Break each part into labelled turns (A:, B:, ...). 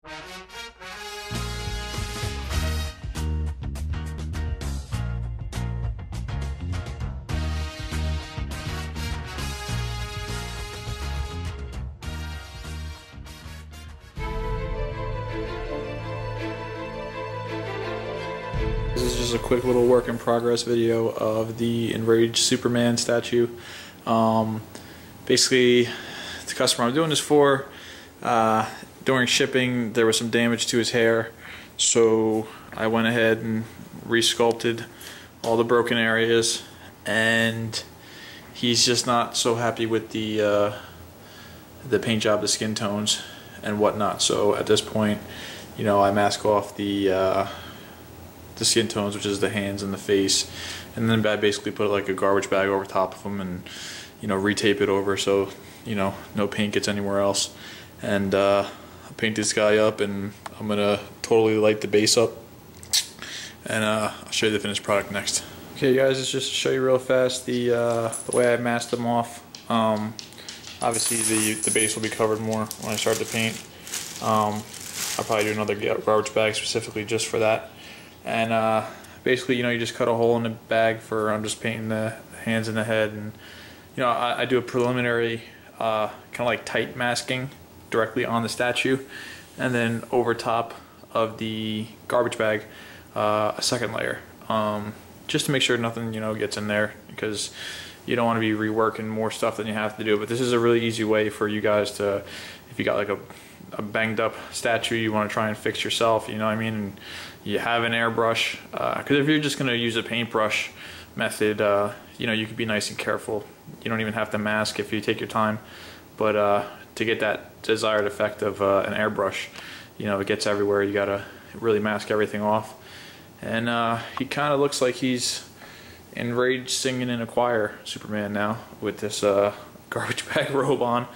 A: This is just a quick little work in progress video of the enraged Superman statue. Basically, the customer I'm doing this for, during shipping there was some damage to his hair, so I went ahead and resculpted all the broken areas, and he's just not so happy with the paint job, the skin tones and whatnot. So at this point, you know, I mask off the skin tones, which is the hands and the face, and then I basically put like a garbage bag over top of them and, you know, retape it over so, you know, no paint gets anywhere else. And I'll paint this guy up, and I'm gonna totally light the base up, and I'll show you the finished product next. Okay guys, let's just show you real fast the way I masked them off. Obviously the base will be covered more when I start to paint. I'll probably do another garbage bag specifically just for that. And basically, you know, you just cut a hole in the bag for, I'm just painting the hands and the head, and you know, I do a preliminary kind of like tight masking directly on the statue, and then over top of the garbage bag a second layer, just to make sure nothing, you know, gets in there, because you don't want to be reworking more stuff than you have to do. But this is a really easy way for you guys to, if you got like a banged up statue you want to try and fix yourself, you know what I mean, and you have an airbrush, because if you're just going to use a paintbrush method, you know, you can be nice and careful. You don't even have to mask if you take your time, but to get that desired effect of an airbrush, you know, it gets everywhere. You gotta really mask everything off. And he kind of looks like he's enraged singing in a choir, Superman, now with this garbage bag robe on.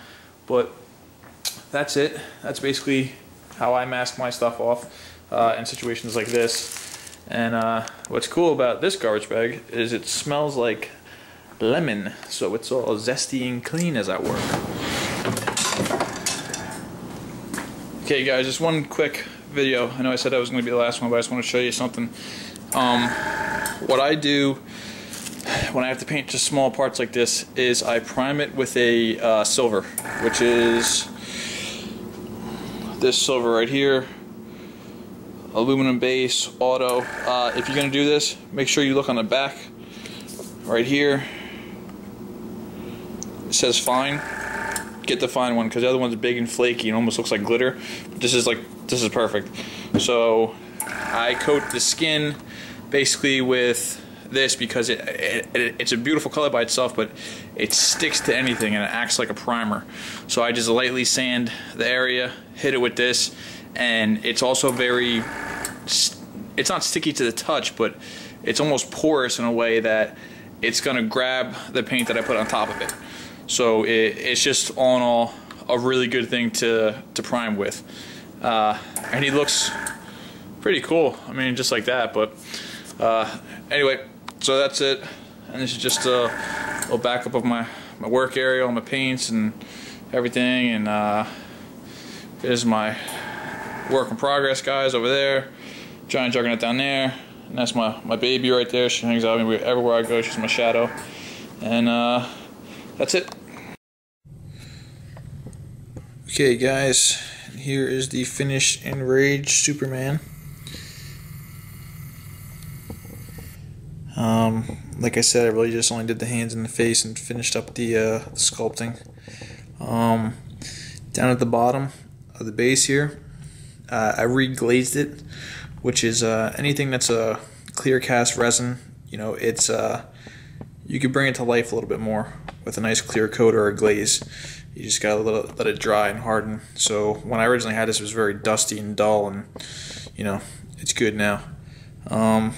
A: But that's it. That's basically how I mask my stuff off in situations like this. And what's cool about this garbage bag is it smells like lemon, so it's all zesty and clean as I work. Okay guys, just one quick video. I know I said that was going to be the last one, but I just want to show you something. What I do when I have to paint just small parts like this is I prime it with a silver, which is this silver right here, aluminum base, auto. If you're going to do this, make sure you look on the back right here. It says fine. Get the fine one, because the other one's big and flaky and almost looks like glitter. But this is perfect. So I coat the skin basically with this because it's a beautiful color by itself, but it sticks to anything and it acts like a primer. So I just lightly sand the area, hit it with this, and it's also very, it's not sticky to the touch, but it's almost porous in a way that it's gonna grab the paint that I put on top of it. So it's just all in all a really good thing to prime with. And he looks pretty cool, I mean, just like that. But anyway, so that's it. And this is just a little backup of my work area, all my paints and everything. And here's my work in progress guys over there. Giant juggernaut down there. And that's my baby right there. She hangs out with me everywhere I go. She's my shadow. And that's it. Okay guys, here is the finished enraged Superman. Like I said, I really just only did the hands and the face and finished up the sculpting. Down at the bottom of the base here, I reglazed it, which is anything that's a clear cast resin. You know, it's you could bring it to life a little bit more with a nice clear coat or a glaze. You just gotta let it dry and harden. So when I originally had this, it was very dusty and dull, and you know, it's good now. So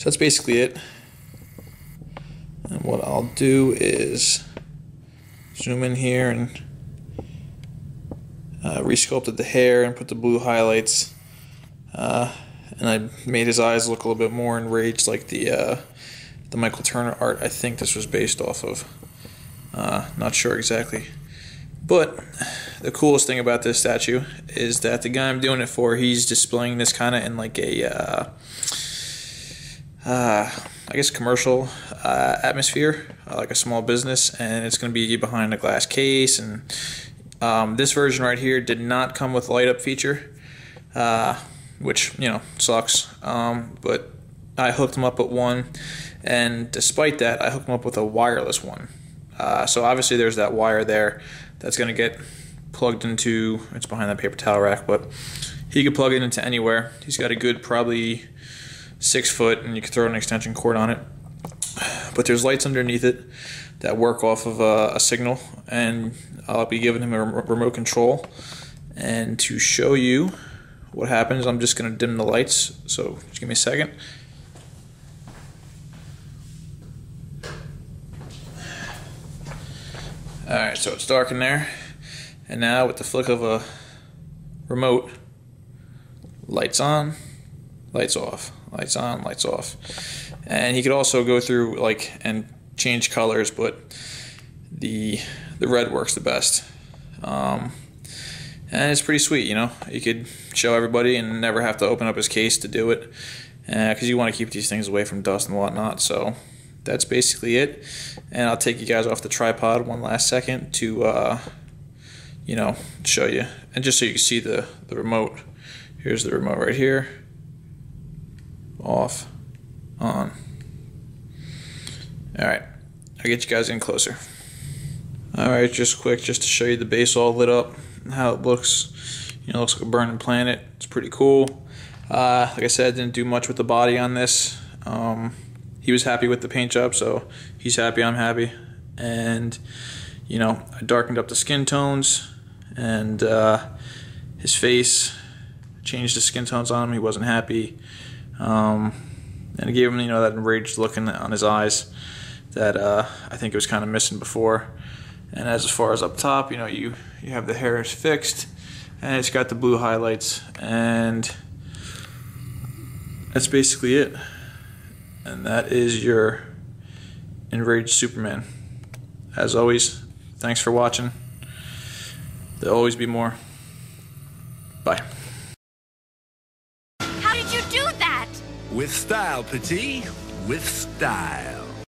A: that's basically it. And what I'll do is zoom in here and resculpted the hair and put the blue highlights. And I made his eyes look a little bit more enraged, like the Michael Turner art I think this was based off of. Not sure exactly. But the coolest thing about this statue is that the guy I'm doing it for, he's displaying this kind of in like a I guess commercial atmosphere, like a small business, and it's going to be behind a glass case. And this version right here did not come with light up feature, which, you know, sucks, but I hooked him up with one, and despite that, I hooked him up with a wireless one. So obviously there's that wire there that's going to get plugged into, it's behind that paper towel rack, but he could plug it into anywhere. He's got a good probably 6 foot, and you can throw an extension cord on it. But there's lights underneath it that work off of a signal, and I'll be giving him a remote control. And to show you what happens, I'm just going to dim the lights, so just give me a second. Alright, so it's dark in there, and now with the flick of a remote, lights on, lights off, lights on, lights off. And he could also go through like and change colors, but the red works the best. And it's pretty sweet, you know. You could show everybody and never have to open up his case to do it, because you want to keep these things away from dust and whatnot. So that's basically it. And I'll take you guys off the tripod one last second to you know, show you, and just so you can see the remote. Here's the remote right here. Off, on. Alright, I'll get you guys in closer. Alright, just quick, just to show you the base all lit up, how it looks. You know, it looks like a burning planet. It's pretty cool. Like I said, didn't do much with the body on this. He was happy with the paint job, so he's happy, I'm happy. And, you know, I darkened up the skin tones, and his face, changed the skin tones on him. He wasn't happy. And it gave him, you know, that enraged look on his eyes that I think it was kind of missing before. And as far as up top, you know, you have the hair is fixed, and it's got the blue highlights, and that's basically it. And that is your enraged Superman. As always, thanks for watching. There'll always be more. Bye.
B: How did you do that?
C: With style, Petit. With style.